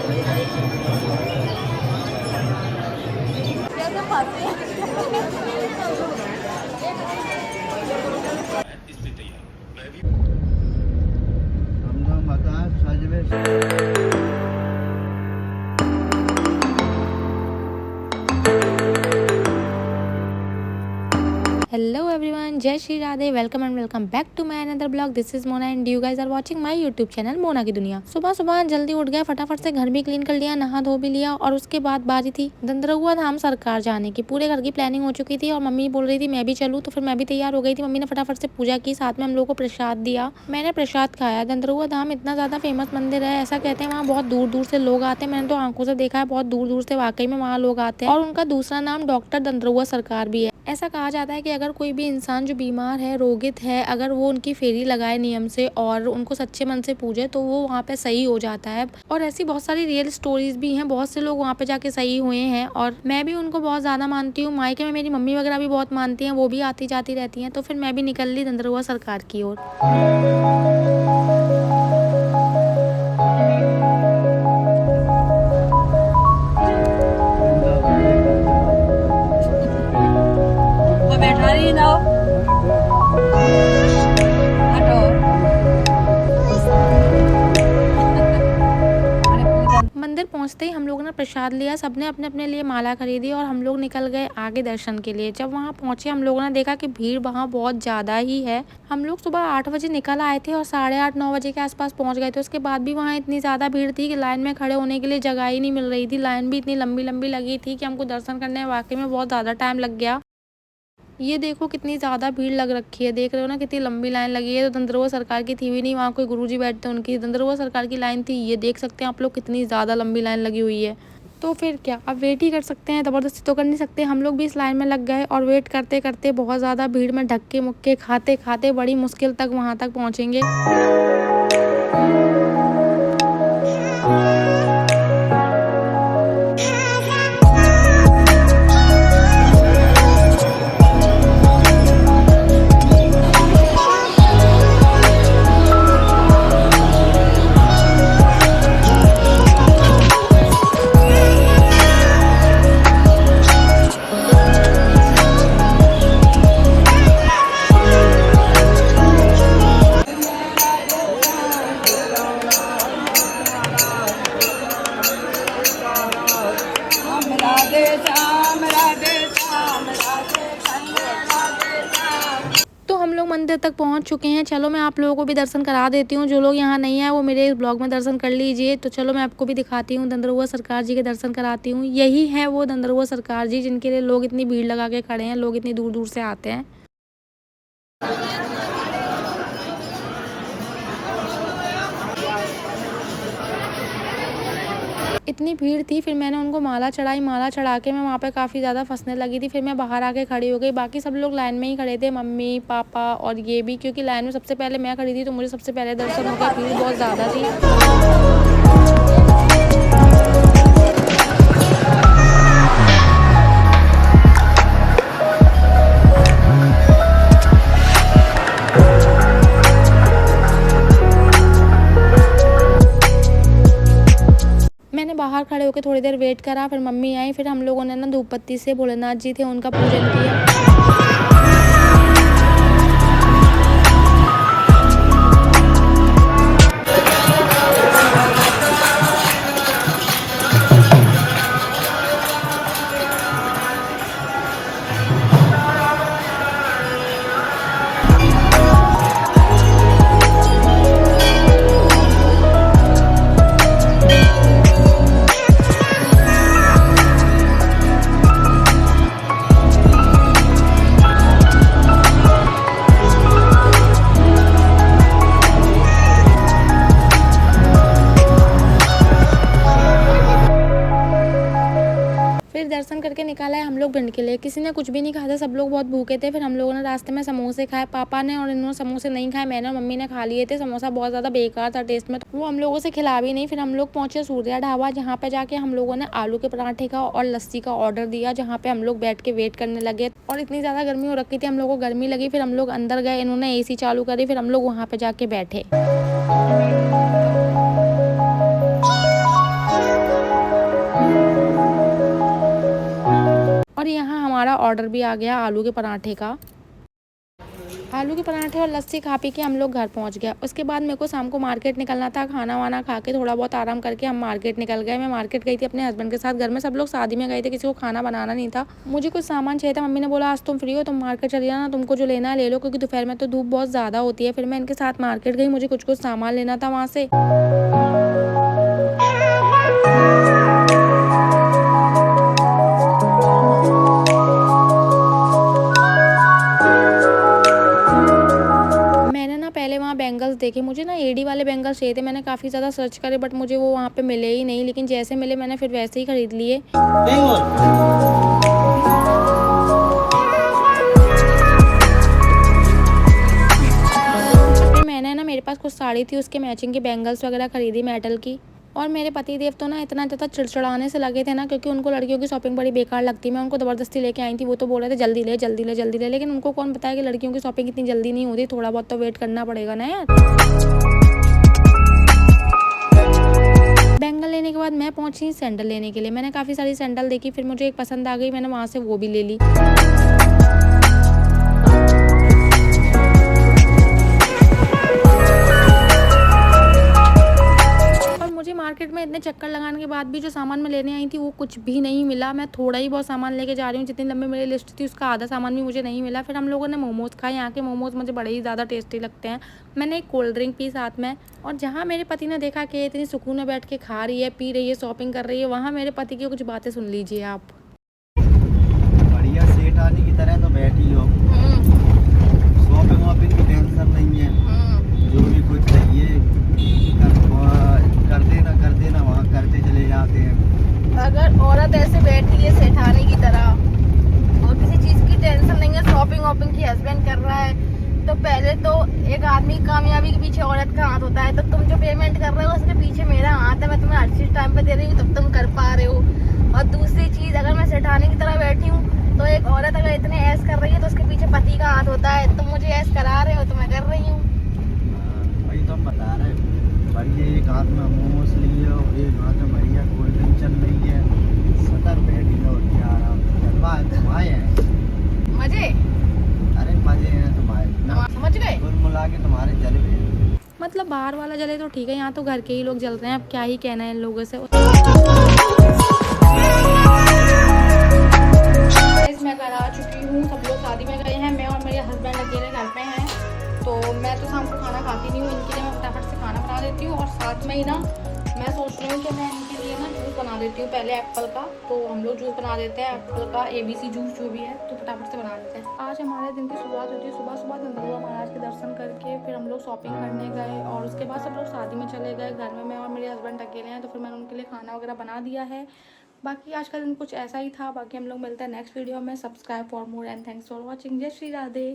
समजा मकान सजवे hello everyone, जय Shri Radhe. Welcome and welcome back to my another blog. This is Mona and you guys are watching my YouTube channel Mona की दुनिया। सुबह सुबह जल्दी उठ गए, फटाफट से घर भी क्लीन कर लिया, नहा धो भी लिया और उसके बाद बारी थी दंदरहुआ धाम सरकार जाने की। पूरे घर की प्लानिंग हो चुकी थी और मम्मी बोल रही थी मैं भी चलूँ, तो फिर मैं भी तैयार हो गई थी। मम्मी ने फटाफट से पूजा की, साथ में हम लोग को प्रसाद दिया। मैंने प्रसाद खाया। दंदरहुआ धाम इतना ज्यादा फेमस मंदिर है, ऐसा कहते हैं वहाँ बहुत दूर दूर से लोग आते हैं। मैंने तो आंखों से देखा है, बहुत दूर दूर से वाकई में वहाँ लोग आते हैं। और उनका दूसरा नाम डॉक्टर दंदरहुआ सरकार भी है। ऐसा कहा जाता है कि अगर कोई भी इंसान जो बीमार है, रोगित है, अगर वो उनकी फेरी लगाए नियम से और उनको सच्चे मन से पूजे तो वो वहाँ पे सही हो जाता है। और ऐसी बहुत सारी रियल स्टोरीज भी हैं, बहुत से लोग वहाँ पे जाके सही हुए हैं और मैं भी उनको बहुत ज्यादा मानती हूँ। मायके में मेरी मम्मी वगैरह भी बहुत मानती हैं, वो भी आती जाती रहती हैं। तो फिर मैं भी निकल ली दंदरहुआ सरकार की ओर। बैठा रही ना हटो। मंदिर पहुंचते ही हम लोगों ने प्रसाद लिया, सबने अपने अपने लिए माला खरीदी और हम लोग निकल गए आगे दर्शन के लिए। जब वहां पहुंचे हम लोगों ने देखा कि भीड़ वहां बहुत ज्यादा ही है। हम लोग सुबह 8 बजे निकल आए थे और 8:30-9 बजे के आसपास पहुंच गए थे। उसके बाद भी वहां इतनी ज्यादा भीड़ थी कि लाइन में खड़े होने के लिए जगह ही नहीं मिल रही थी। लाइन भी इतनी लंबी लंबी लगी थी कि हमको दर्शन करने में वाकई में बहुत ज्यादा टाइम लग गया। ये देखो कितनी ज्यादा भीड़ लग रखी है, देख रहे हो ना कितनी लंबी लाइन लगी है। तो दंदरहुआ सरकार की थी भी नहीं, वहाँ कोई गुरुजी बैठते उनकी दंदरहुआ सरकार की लाइन थी। ये देख सकते हैं आप लोग कितनी ज्यादा लंबी लाइन लगी हुई है। तो फिर क्या, अब वेट ही कर सकते हैं, जबरदस्ती तो कर नहीं सकते। हम लोग भी इस लाइन में लग गए और वेट करते करते बहुत ज्यादा भीड़ में धक्के मुक्के खाते खाते बड़ी मुश्किल तक वहां तक पहुंचेंगे। राधे श्याम राधे श्याम राधे श्याम। तो हम लोग मंदिर तक पहुंच चुके हैं। चलो मैं आप लोगों को भी दर्शन करा देती हूँ। जो लोग यहाँ नहीं है वो मेरे इस ब्लॉग में दर्शन कर लीजिए। तो चलो मैं आपको भी दिखाती हूँ, दंदरहुआ सरकार जी के दर्शन कराती हूँ। यही है वो दंदरहुआ सरकार जी जिनके लिए लोग इतनी भीड़ लगा के खड़े हैं, लोग इतनी दूर दूर से आते हैं। इतनी भीड़ थी, फिर मैंने उनको माला चढ़ाई। माला चढ़ा के मैं वहाँ पे काफ़ी ज़्यादा फंसने लगी थी। फिर मैं बाहर आके खड़ी हो गई। बाकी सब लोग लाइन में ही खड़े थे, मम्मी पापा और ये भी, क्योंकि लाइन में सबसे पहले मैं खड़ी थी तो मुझे सबसे पहले दर्शन हो गया। भीड़ बहुत ज़्यादा थी। मैंने बाहर खड़े होकर थोड़ी देर वेट करा, फिर मम्मी आई, फिर हम लोगों ने ना धूप बत्ती से भोलेनाथ जी थे उनका पूजन किया। फिर दर्शन करके निकाला है हम लोग भिंड के लिए। किसी ने कुछ भी नहीं खाया था, सब लोग बहुत भूखे थे। फिर हम लोगों ने रास्ते में समोसे खाए, पापा ने और इन्होंने समोसे नहीं खाए, मैंने और मम्मी ने खा लिए थे। समोसा बहुत ज़्यादा बेकार था टेस्ट में, तो वो हम लोगों से खिला भी नहीं। फिर हम लोग पहुंचे सूर्या ढाबा, जहाँ पे जाके हम लोगों ने आलू के पराठे का और लस्सी का ऑर्डर दिया, जहाँ पे हम लोग बैठ के वेट करने लगे। और इतनी ज़्यादा गर्मी हो रखी थी, हम लोग को गर्मी लगी। फिर हम लोग अंदर गए, इन्होंने AC चालू करी, फिर हम लोग वहाँ पे जाके बैठे। ऑर्डर भी आ गया आलू के पराठे का। आलू के पराठे और लस्सी खा पी के हम लोग घर पहुंच गया। उसके बाद मेरे को शाम को मार्केट निकलना था। खाना वाना खा के थोड़ा बहुत आराम करके हम मार्केट निकल गए। मैं मार्केट गई थी अपने हस्बैंड के साथ। घर में सब लोग शादी में गए थे, किसी को खाना बनाना नहीं था। मुझे कुछ सामान चाहिए था। मम्मी ने बोला आज तुम फ्री हो, तुम मार्केट चली जाना, तुमको जो लेना है ले लो, क्योंकि दोपहर में तो धूप बहुत ज़्यादा होती है। फिर मैं इनके साथ मार्केट गई। मुझे कुछ कुछ सामान लेना था वहाँ से। मैंने ना पहले वहाँ बैंगल्स देखे। मुझे ना एडी वाले बैंगल्स चाहिए थे। मैंने काफ़ी ज़्यादा सर्च करे बट मुझे वो वहाँ पे मिले ही नहीं, लेकिन जैसे मिले मैंने फिर वैसे ही खरीद लिए। फिर मैंने ना, मेरे पास कुछ साड़ी थी, उसके मैचिंग की बैंगल्स वगैरह खरीदी मेटल की। और मेरे पति देव तो ना इतना ज़्यादा चिड़चिड़ाने से लगे थे ना, क्योंकि उनको लड़कियों की शॉपिंग बड़ी बेकार लगती है। मैं उनको ज़बरदस्ती लेके आई थी। वो तो बोल रहे थे जल्दी ले जल्दी ले जल्दी ले, लेकिन उनको कौन बताया कि लड़कियों की शॉपिंग इतनी जल्दी नहीं होती, थोड़ा बहुत तो वेट करना पड़ेगा ना यार। बैंगल लेने के बाद मैं पहुंची सैंडल लेने के लिए। मैंने काफ़ी सारी सैंडल देखी, फिर मुझे एक पसंद आ गई, मैंने वहाँ से वो भी ले ली। मुझे मार्केट में इतने चक्कर लगाने के बाद भी जो सामान मैं लेने आई थी वो कुछ भी नहीं मिला। मैं थोड़ा ही बहुत सामान लेके जा रही हूँ। जितनी लंबी मेरी लिस्ट थी उसका आधा सामान भी मुझे नहीं मिला। फिर हम लोगों ने मोमोज़ खाए। यहाँ के मोमोज़ मुझे बड़े ही ज़्यादा टेस्टी लगते हैं। मैंने एक कोल्ड ड्रिंक पी साथ में। और जहाँ मेरे पति ने देखा कि इतनी सुकून में बैठ के खा रही है, पी रही है, शॉपिंग कर रही है, वहाँ मेरे पति की कुछ बातें सुन लीजिए आप। बढ़िया सेठानी की तरह तो बैठी हो। शॉपिंग वॉपिंग की टेंशन नहीं है। जो भी कुछ चाहिए कर देना वहाँ करते चले जाते हैं। अगर औरत ऐसे बैठी है सेठानी की तरह और किसी चीज की टेंशन नहीं है, शॉपिंग वॉपिंग की हस्बैंड कर रहा है, तो पहले तो एक आदमी कामयाबी के पीछे औरत का हाथ होता है। तो तुम जो पेमेंट कर रहे हो उसके पीछे मेरा हाथ है। मैं तुम्हें हर चीज टाइम पे दे रही हूँ तब तुम कर पा रहे हो। और दूसरी चीज, अगर मैं सेठानी की तरह बैठी हूँ तो एक औरत अगर इतने ऐश कर रही है तो उसके पीछे पति का हाथ होता है। तुम मुझे ऐश करा रहे हो तो मैं कर रही हूँ। वही तो हम बता रहे हैं। बढ़िया एक हाथ में मोमोज लिए और एक हाथ में बढ़िया कोल्ड ड्रिंक चल रही है। सतर बैठी है और क्या आराम तुम्हारे हैं मजे। अरे मजे हैं तुम्हारे, समझ गए। कुल मिला के तुम्हारे जल गए। मतलब बाहर वाला जले तो ठीक है, यहाँ तो घर के ही लोग जल रहे हैं। अब क्या ही कहना है इन लोगों से। मैं घर आ चुकी हूँ। सब लोग शादी में गए हैं, मैं और मेरे हस्बैंड अकेले घर पे हैं। तो मैं तो शाम को खाना खाती नहीं हूँ। इनके लिए मैं फटाफट से खाना बना देती हूँ। और साथ में ही ना मैं सोच रही हूँ कि मैं इनके लिए ना जूस बना देती हूँ पहले एप्पल का। तो हम लोग जूस बना देते हैं एप्पल का, ABC जूस जो भी है, तो फटाफट से बना देते हैं। आज हमारे दिन की शुरुआत होती है सुबह सुबह धनदुआ महाराज के दर्शन करके। फिर हम लोग शॉपिंग करने गए और उसके बाद सब लोग शादी में चले गए। घर में मैं और मेरे हस्बैंड अकेले हैं, तो फिर मैंने उनके लिए खाना वगैरह बना दिया है। बाकी आज का दिन कुछ ऐसा ही था। बाकी हम लोग मिलते हैं नेक्स्ट वीडियो में। Subscribe for more and thanks for watching. जय श्री राधे।